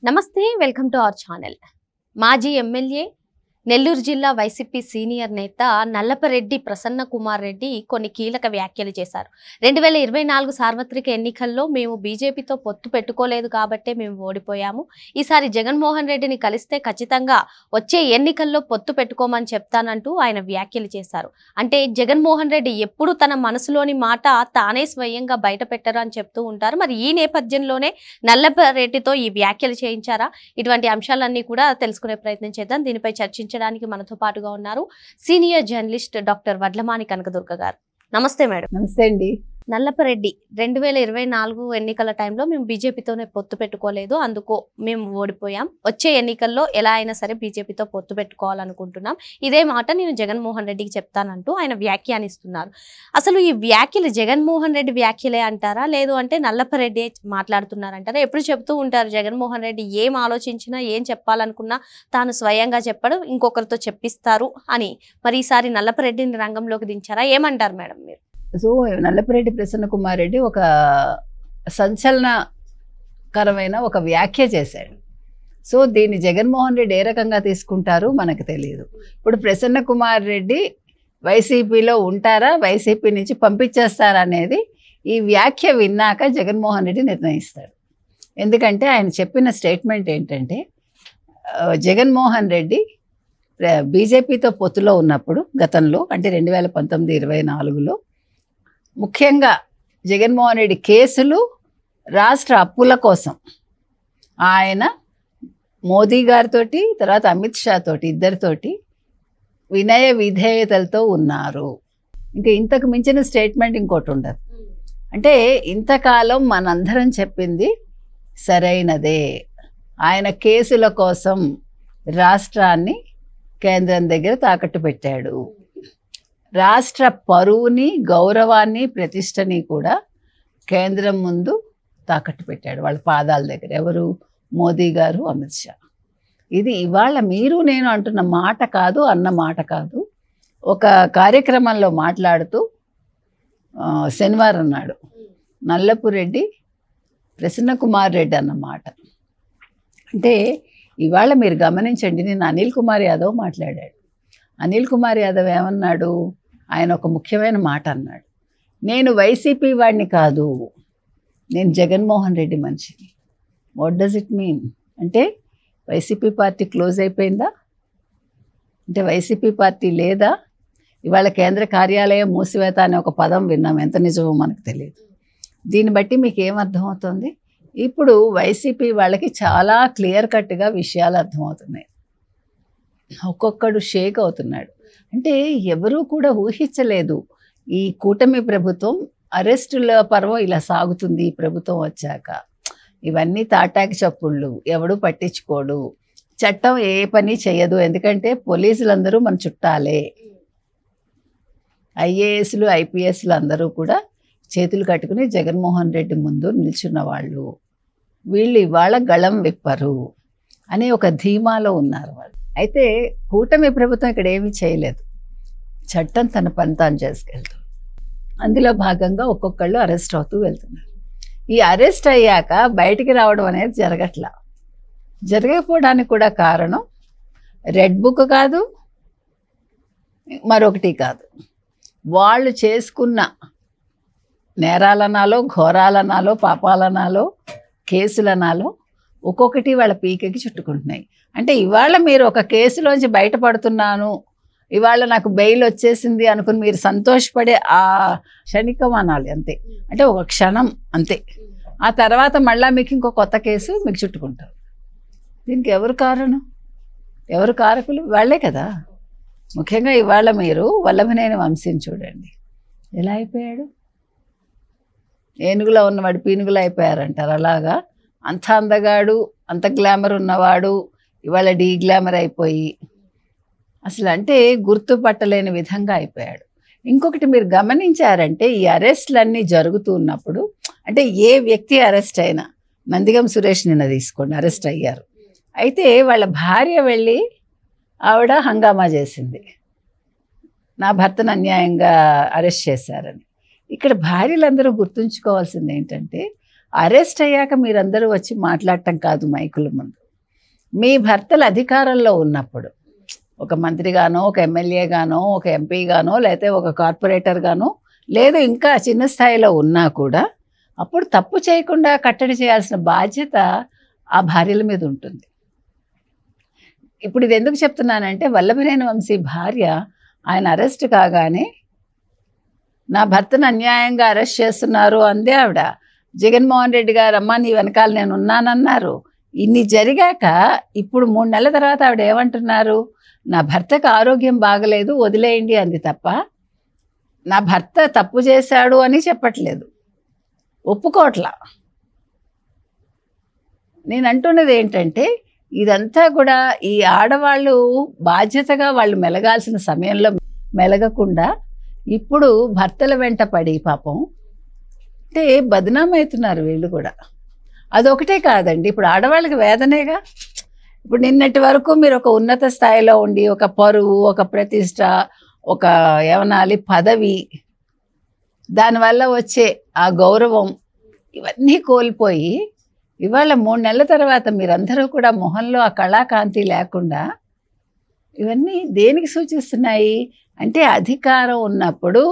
నమస్తే, welcome to our channel. మాజీ MLA Nellore జిల్లా వైసీపీ సీనియర్ నేత నల్లపరెడ్డి ప్రసన్న కుమార్ రెడ్డి కొన్ని కీలక వ్యాఖ్యలు చేశారు. 2024 సార్వత్రిక ఎన్నికల్లో మేము బీజేపీతో పొత్తు పెట్టుకోలేదు కాబట్టే మేము ఓడిపోయాము. ఈసారి జగన్మోహన్ రెడ్డిని కలిస్తే ఖచ్చితంగా వచ్చే ఎన్నికల్లో పొత్తు పెట్టుకోమని చెప్తానంటూ ఆయన వ్యాఖ్యలు చేశారు. అంటే జగన్మోహన్ రెడ్డి ఎప్పుడు తన మనసులోని మాట తానే స్వయంగా బయట పెట్టరు అని చెప్తూ ఉంటారు. మరి ఈ నేపథ్యంలోనే నల్లపరెడ్డితో ఈ వ్యాఖ్యలు చేయించారా? ఇటువంటి అంశాలన్నీ కూడా తెలుసుకునే ప్రయత్నం చేద్దాం. దీనిపై చర్చించడానికి మనతో పాటుగా ఉన్నారు senior journalist doctor Vadlamani Kanakadurga గారు. నమస్తే మేడం. నమస్తే అండి. నల్లపరెడ్డి 2024 ఎన్నికల టైంలో మేము బీజేపీతోనే పొత్తు పెట్టుకోలేదు, అందుకు మేము ఓడిపోయాం. వచ్చే ఎన్నికల్లో ఎలా అయినా సరే బీజేపీతో పొత్తు పెట్టుకోవాలనుకుంటున్నాం. ఇదే మాట నేను జగన్మోహన్ రెడ్డికి చెప్తానంటూ ఆయన వ్యాఖ్యానిస్తున్నారు. అసలు ఈ వ్యాఖ్యలు జగన్మోహన్ రెడ్డి వ్యాఖ్యలే అంటారా, లేదు అంటే నల్లపరెడ్డి మాట్లాడుతున్నారంటారా? ఎప్పుడు చెప్తూ ఉంటారు జగన్మోహన్ రెడ్డి ఏం ఆలోచించినా ఏం చెప్పాలనుకున్నా తాను స్వయంగా చెప్పడం, ఇంకొకరితో చెప్పిస్తారు అని. మరి ఈసారి నల్లపరెడ్డిని రంగంలోకి దించారా? ఏమంటారు మేడం మీరు? సో నల్లపరెడ్డి ప్రసన్న కుమార్ రెడ్డి ఒక సంచలనకరమైన ఒక వ్యాఖ్య చేశాడు. సో దీన్ని జగన్మోహన్ రెడ్డి ఏ రకంగా తీసుకుంటారో మనకు తెలియదు. ఇప్పుడు ప్రసన్న కుమార్ రెడ్డి వైసీపీలో ఉంటారా, వైసీపీ నుంచి పంపించేస్తారా అనేది ఈ వ్యాఖ్య విన్నాక జగన్మోహన్ రెడ్డి నిర్ణయిస్తాడు. ఎందుకంటే ఆయన చెప్పిన స్టేట్మెంట్ ఏంటంటే, జగన్మోహన్ రెడ్డి బీజేపీతో పొత్తులో ఉన్నప్పుడు గతంలో అంటే 2019-24లో ముఖ్యంగా జగన్మోహన్ రెడ్డి కేసులు రాష్ట్ర అప్పుల కోసం ఆయన మోదీ గారితో తర్వాత అమిత్ షా తోటి ఇద్దరితోటి వినయ విధేయతలతో ఉన్నారు. ఇంకా ఇంతకు మించిన స్టేట్మెంట్ ఇంకోటి ఉండదు. అంటే ఇంతకాలం మనందరం చెప్పింది సరైనదే. ఆయన కేసుల కోసం రాష్ట్రాన్ని కేంద్రం దగ్గర తాకట్టు పెట్టాడు. రాష్ట్ర పరువుని, గౌరవాన్ని, ప్రతిష్టని కూడా కేంద్రం ముందు తాకట్టు పెట్టాడు వాళ్ళ పాదాల దగ్గర. ఎవరు? మోదీ గారు, అమిత్ షా. ఇది ఇవాళ మీరు నేను అంటున్న మాట కాదు, అన్న మాట కాదు. ఒక కార్యక్రమంలో మాట్లాడుతూ శనివారం నాడు నల్లపురెడ్డి ప్రసన్న కుమార్ రెడ్డి అన్న మాట. అంటే ఇవాళ మీరు గమనించండి, నేను అనిల్ కుమార్ యాదవ్ మాట్లాడాడు. అనిల్ కుమార్ యాదవ్ ఏమన్నాడు? ఆయన ఒక ముఖ్యమైన మాట అన్నాడు, నేను వైసీపీ వాడిని కాదు, నేను జగన్మోహన్ రెడ్డి మనిషిని. What does it mean? అంటే వైసీపీ పార్టీ క్లోజ్ అయిపోయిందా? అంటే వైసీపీ పార్టీ లేదా? ఇవాళ కేంద్ర కార్యాలయం మూసివేత అనే ఒక పదం విన్నాం, ఎంత నిజమో మనకు తెలియదు. దీన్ని బట్టి మీకు ఏమర్థమవుతుంది? ఇప్పుడు వైసీపీ వాళ్ళకి చాలా క్లియర్ కట్గా విషయాలు అర్థమవుతున్నాయి. ఒక్కొక్కడు షేక్ అవుతున్నాడు. అంటే ఎవరూ కూడా ఊహించలేదు ఈ కూటమి ప్రభుత్వం అరెస్టుల పర్వం ఇలా సాగుతుంది. ఈ ప్రభుత్వం వచ్చాక ఇవన్నీ తాటాకి చప్పుళ్ళు, ఎవడు పట్టించుకోడు, చట్టం ఏ పని చేయదు. ఎందుకంటే పోలీసులందరూ మన చుట్టాలే, ఐఏఎస్లు ఐపీఎస్లు అందరూ కూడా చేతులు కట్టుకుని జగన్మోహన్ రెడ్డి ముందు నిల్చున్న వాళ్ళు. వీళ్ళు ఇవాళ గళం విప్పరు అనే ఒక ధీమాలో ఉన్నారు వాళ్ళు. అయితే కూటమి ప్రభుత్వం ఇక్కడ ఏమీ చేయలేదు, చట్టం తన పని తాను చేసుకెళ్తుంది. అందులో భాగంగా ఒక్కొక్కళ్ళు అరెస్ట్ అవుతూ వెళ్తున్నారు. ఈ అరెస్ట్ అయ్యాక బయటికి రావడం అనేది జరగకపోవడానికి కూడా కారణం రెడ్ బుక్ కాదు, మరొకటి కాదు. వాళ్ళు చేసుకున్న నేరాలనాలో, ఘోరాలనాలో, పాపాలనాలో, కేసులనాలో ఒక్కొక్కటి వాళ్ళ పీకకి చుట్టుకుంటున్నాయి. అంటే ఇవాళ మీరు ఒక కేసులోంచి బయటపడుతున్నాను, ఇవాళ నాకు బెయిల్ వచ్చేసింది అనుకుని మీరు సంతోషపడే ఆ క్షణికం అనాలి అంతే. అంటే ఒక క్షణం అంతే. ఆ తర్వాత మళ్ళీ మీకు ఇంకో కొత్త కేసు మీకు చుట్టుకుంటారు. దీనికి ఎవరు కారణం? ఎవరు కారకులు? వాళ్ళే కదా. ముఖ్యంగా ఇవాళ మీరు వల్లభనేని వంశీని చూడండి, ఎలా అయిపోయాడు? ఏనుగులో ఉన్నవాడు పీనుగులు అయిపోయారంటారు. అలాగా అంత అందగాడు, అంత గ్లామర్ ఉన్నవాడు ఇవాళ గ్లామర్ అయిపోయి అసలు అంటే గుర్తుపట్టలేని విధంగా అయిపోయాడు. ఇంకొకటి మీరు గమనించారంటే, ఈ అరెస్ట్లన్నీ జరుగుతూ ఉన్నప్పుడు అంటే ఏ వ్యక్తి అరెస్ట్ అయినా, నందిగం సురేష్ నిన్న తీసుకోండి, అరెస్ట్ అయ్యారు. అయితే వాళ్ళ భార్య వెళ్ళి ఆవిడ హంగామా చేసింది, నా భర్తను అన్యాయంగా అరెస్ట్ చేశారని. ఇక్కడ భార్యలందరూ గుర్తుంచుకోవాల్సింది ఏంటంటే, అరెస్ట్ అయ్యాక మీరందరూ వచ్చి మాట్లాడటం కాదు మైకుల ముందు. మీ భర్తలు అధికారంలో ఉన్నప్పుడు, ఒక మంత్రిగానో, ఒక ఎమ్మెల్యేగానో, ఒక ఎంపీగానో, లేకపోతే ఒక కార్పొరేటర్గానో, లేదు ఇంకా చిన్న స్థాయిలో ఉన్నా కూడా అప్పుడు తప్పు చేయకుండా కట్టడి చేయాల్సిన బాధ్యత ఆ భార్యల మీద ఉంటుంది. ఇప్పుడు ఇది ఎందుకు చెప్తున్నానంటే, వల్లభనేని వంశీ భార్య ఆయన అరెస్ట్ కాగానే నా భర్తను అన్యాయంగా అరెస్ట్ చేస్తున్నారు అందే ఆవిడ. జగన్మోహన్ రెడ్డి గారు, అమ్మ నీ వెనకాల నేను ఉన్నానన్నారు. ఇన్ని జరిగాక ఇప్పుడు 3 నెలల తర్వాత ఆవిడ ఏమంటున్నారు, నా భర్తకు ఆరోగ్యం బాగలేదు వదిలేయండి అంది తప్ప నా భర్త తప్పు చేశాడు అని చెప్పట్లేదు, ఒప్పుకోవట్లా. నేను అంటున్నది ఏంటంటే, ఇదంతా కూడా ఈ ఆడవాళ్ళు బాధ్యతగా వాళ్ళు మెలగాల్సిన సమయంలో మెలగకుండా ఇప్పుడు భర్తల వెంట పడి పాపం అంటే బదనామవుతున్నారు వీళ్ళు కూడా. అదొకటే కాదండి, ఇప్పుడు ఆడవాళ్ళకి వేదనేగా. ఇప్పుడు నిన్నటి వరకు మీరు ఒక ఉన్నత స్థాయిలో ఉండి ఒక పరువు, ఒక ప్రతిష్ట, ఒక ఏమనాలి పదవి, దానివల్ల వచ్చే ఆ గౌరవం ఇవన్నీ కోల్పోయి ఇవాళ 3 నెలల తర్వాత మీరందరూ కూడా మొహంలో ఆ కళాకాంతి లేకుండా, ఇవన్నీ దేనికి సూచిస్తున్నాయి అంటే అధికారం ఉన్నప్పుడు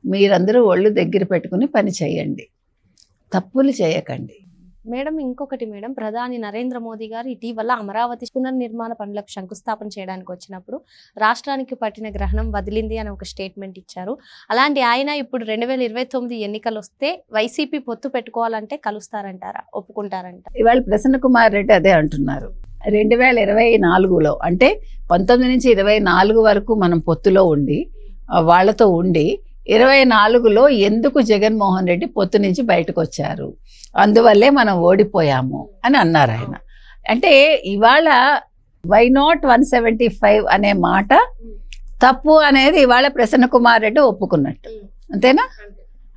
మీరందరూ ఒళ్ళు దగ్గర పెట్టుకుని పని చేయండి, తప్పులు చేయకండి. మేడం ఇంకొకటి మేడం, ప్రధాని నరేంద్ర మోదీ గారు ఇటీవల అమరావతి పునర్నిర్మాణ పనులకు శంకుస్థాపన చేయడానికి వచ్చినప్పుడు రాష్ట్రానికి పట్టిన గ్రహణం వదిలింది అని ఒక స్టేట్మెంట్ ఇచ్చారు. అలాంటి ఆయన ఇప్పుడు 2029 ఎన్నికలు వస్తే వైసీపీ పొత్తు పెట్టుకోవాలంటే కలుస్తారంటారా, ఒప్పుకుంటారంట? ఇవాళ ప్రసన్న కుమార్ రెడ్డి అదే అంటున్నారు. 2024లో అంటే 19 నుంచి 24 వరకు మనం పొత్తులో ఉండి వాళ్ళతో ఉండి 24లో ఎందుకు జగన్మోహన్ రెడ్డి పొత్తు నుంచి బయటకు వచ్చారు, అందువల్లే మనం ఓడిపోయాము అని అన్నారు ఆయన. అంటే ఇవాళ వై నాట్ 175 అనే మాట తప్పు అనేది ఇవాళ ప్రసన్న కుమార్ రెడ్డి ఒప్పుకున్నట్టు, అంతేనా?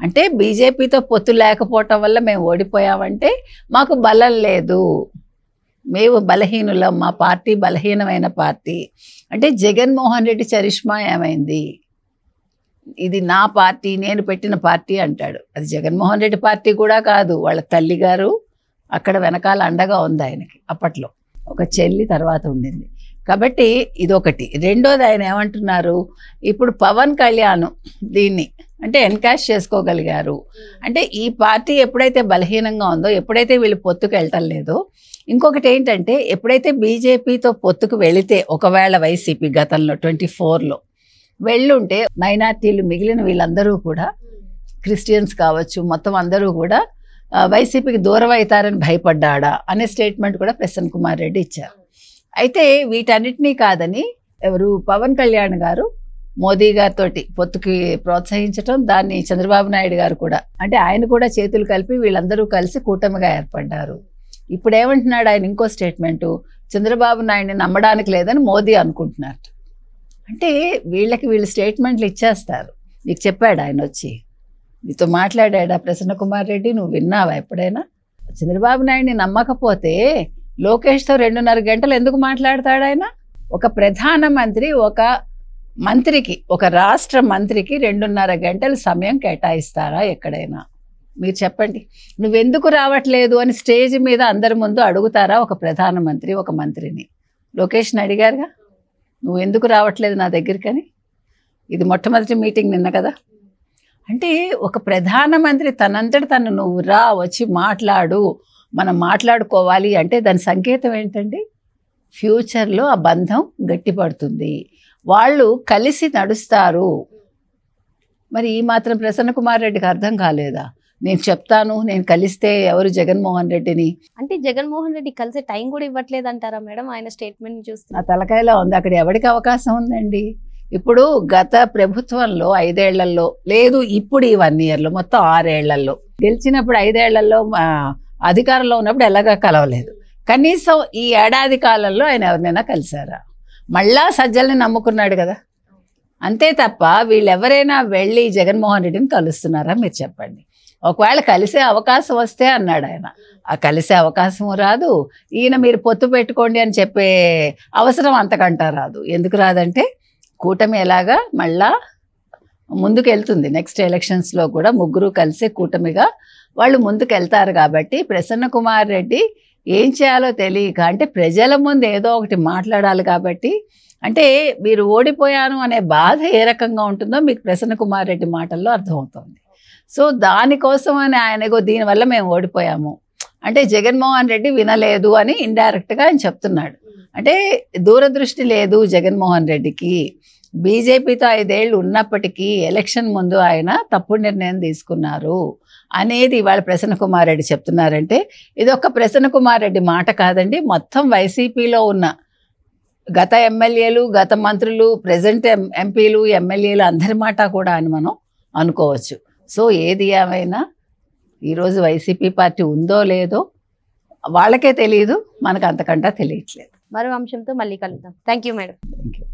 అంటే బీజేపీతో పొత్తు లేకపోవటం వల్ల మేము ఓడిపోయామంటే మాకు బలం లేదు, మేము బలహీనులం, మా పార్టీ బలహీనమైన పార్టీ. అంటే జగన్మోహన్ రెడ్డి చరిష్మా ఏమైంది, ఇది నా పార్టీ, నేను పెట్టిన పార్టీ అంటాడు. అది జగన్మోహన్ రెడ్డి పార్టీ కూడా కాదు, వాళ్ళ తల్లి గారు అక్కడ వెనకాల అండగా ఉంది ఆయనకి. అప్పట్లో ఒక చెల్లి తర్వాత ఉండింది. కాబట్టి ఇదొకటి. రెండోది ఆయన ఏమంటున్నారు, ఇప్పుడు పవన్ కళ్యాణ్ దీన్ని అంటే ఎన్కాష్ చేసుకోగలిగారు. అంటే ఈ పార్టీ ఎప్పుడైతే బలహీనంగా ఉందో, ఎప్పుడైతే వీళ్ళు పొత్తుకు వెళ్ళటం లేదో, ఇంకొకటి ఏంటంటే ఎప్పుడైతే బీజేపీతో పొత్తుకు వెళితే ఒకవేళ వైసీపీ గతంలో 24లో వెళ్ళుంటే మైనార్టీలు మిగిలిన వీళ్ళందరూ కూడా క్రిస్టియన్స్ కావచ్చు, మొత్తం అందరూ కూడా వైసీపీకి దూరం అవుతారని భయపడ్డాడా అనే స్టేట్మెంట్ కూడా ప్రసన్న కుమార్ రెడ్డి ఇచ్చారు. అయితే వీటన్నిటినీ కాదని ఎవరు పవన్ కళ్యాణ్ గారు మోదీ గారితో పొత్తుకి ప్రోత్సహించడం, దాన్ని చంద్రబాబు నాయుడు గారు కూడా అంటే ఆయన కూడా చేతులు కలిపి వీళ్ళందరూ కలిసి కూటమిగా ఏర్పడ్డారు. ఇప్పుడు ఏమంటున్నాడు ఆయన, ఇంకో స్టేట్మెంటు, చంద్రబాబు నాయుడిని నమ్మడానికి లేదని మోదీ అనుకుంటున్నారు. అంటే వీళ్ళు స్టేట్మెంట్లు ఇచ్చేస్తారు. నీకు చెప్పాడు ఆయన వచ్చి, నీతో మాట్లాడా ప్రసన్న కుమార్ రెడ్డి, నువ్వు విన్నావా ఎప్పుడైనా? చంద్రబాబు నాయుడిని నమ్మకపోతే లోకేష్తో 2.5 గంటలు ఎందుకు మాట్లాడతాడు ఆయన? ఒక ప్రధానమంత్రి ఒక మంత్రికి, ఒక రాష్ట్ర మంత్రికి 2.5 గంటలు సమయం కేటాయిస్తారా ఎక్కడైనా? మీరు చెప్పండి. నువ్వెందుకు రావట్లేదు అని స్టేజ్ మీద అందరి ముందు అడుగుతారా ఒక ప్రధానమంత్రి ఒక మంత్రిని? లోకేష్ని అడిగారుగా, నువ్వు ఎందుకు రావట్లేదు నా దగ్గరికని. ఇది మొట్టమొదటి మీటింగ్ నిన్న కదా. అంటే ఒక ప్రధానమంత్రి తనంతట తను నువ్వు రా, వచ్చి మాట్లాడు, మనం మాట్లాడుకోవాలి అంటే దాని సంకేతం ఏంటండి? ఫ్యూచర్లో ఆ బంధం గట్టిపడుతుంది, వాళ్ళు కలిసి నడుస్తారు. మరి ఈ మాత్రం ప్రసన్న కుమార్ రెడ్డికి అర్థం కాలేదా? నేను చెప్తాను, నేను కలిస్తే ఎవరు జగన్మోహన్ రెడ్డిని అంటే జగన్మోహన్ రెడ్డి కలిసే టైం కూడా ఇవ్వట్లేదు అంటారా మేడం? ఆయన స్టేట్మెంట్ చూస్తే ఆ తలకాయలో ఉంది. అక్కడ ఎవరికి అవకాశం ఉందండి? ఇప్పుడు గత ప్రభుత్వంలో 5 ఏళ్లలో లేదు, ఇప్పుడు ఈ 1 ఇయర్లో మొత్తం 6 ఏళ్లలో గెలిచినప్పుడు 5 ఏళ్లలో అధికారంలో ఉన్నప్పుడు ఎలాగా కలవలేదు. కనీసం ఈ ఏడాది కాలంలో ఆయన ఎవరినైనా కలిశారా? మళ్ళా సజ్జల్ని నమ్ముకున్నాడు కదా, అంతే తప్ప వీళ్ళెవరైనా వెళ్ళి జగన్మోహన్ రెడ్డిని కలుస్తున్నారా మీరు చెప్పండి? ఒకవేళ కలిసే అవకాశం వస్తే అన్నాడు ఆయన, ఆ కలిసే అవకాశం రాదు. ఈయన మీరు పొత్తు పెట్టుకోండి అని చెప్పే అవసరం అంతకంటా రాదు. ఎందుకు రాదంటే కూటమి ఎలాగా మళ్ళా ముందుకు వెళ్తుంది. నెక్స్ట్ ఎలక్షన్స్లో కూడా ముగ్గురు కలిసే కూటమిగా వాళ్ళు ముందుకు వెళ్తారు. కాబట్టి ప్రసన్న కుమార్ రెడ్డి ఏం చేయాలో తెలియక, అంటే ప్రజల ముందు ఏదో ఒకటి మాట్లాడాలి కాబట్టి, అంటే మీరు ఓడిపోయాను అనే బాధ ఏ రకంగా ఉంటుందో మీకు ప్రసన్న కుమార్ రెడ్డి మాటల్లో అర్థమవుతుంది. సో దానికోసం అని ఆయనగో దీనివల్ల మేము ఓడిపోయాము అంటే జగన్మోహన్ రెడ్డి వినలేదు అని ఇండైరెక్ట్గా ఆయన చెప్తున్నాడు. అంటే దూరదృష్టి లేదు జగన్మోహన్ రెడ్డికి. బీజేపీతో 5 ఏళ్ళు ఉన్నప్పటికీ ఎలక్షన్ ముందు ఆయన తప్పుడు నిర్ణయం తీసుకున్నారు అనేది ఇవాళ ప్రసన్న కుమార్ రెడ్డి చెప్తున్నారంటే ఇది ఒక్క ప్రసన్న కుమార్ రెడ్డి మాట కాదండి. మొత్తం వైసీపీలో ఉన్న గత ఎమ్మెల్యేలు, గత మంత్రులు, ప్రజెంట్ ఎంపీలు, ఎమ్మెల్యేలు అందరి మాట కూడా అని మనం అనుకోవచ్చు. సో ఏది ఏమైనా ఈరోజు వైసీపీ పార్టీ ఉందో లేదో వాళ్ళకే తెలియదు, మనకు అంతకంటే తెలియట్లేదు. మరో అంశంతో మళ్ళీ కలుద్దాం. Thank you madam. Thank you.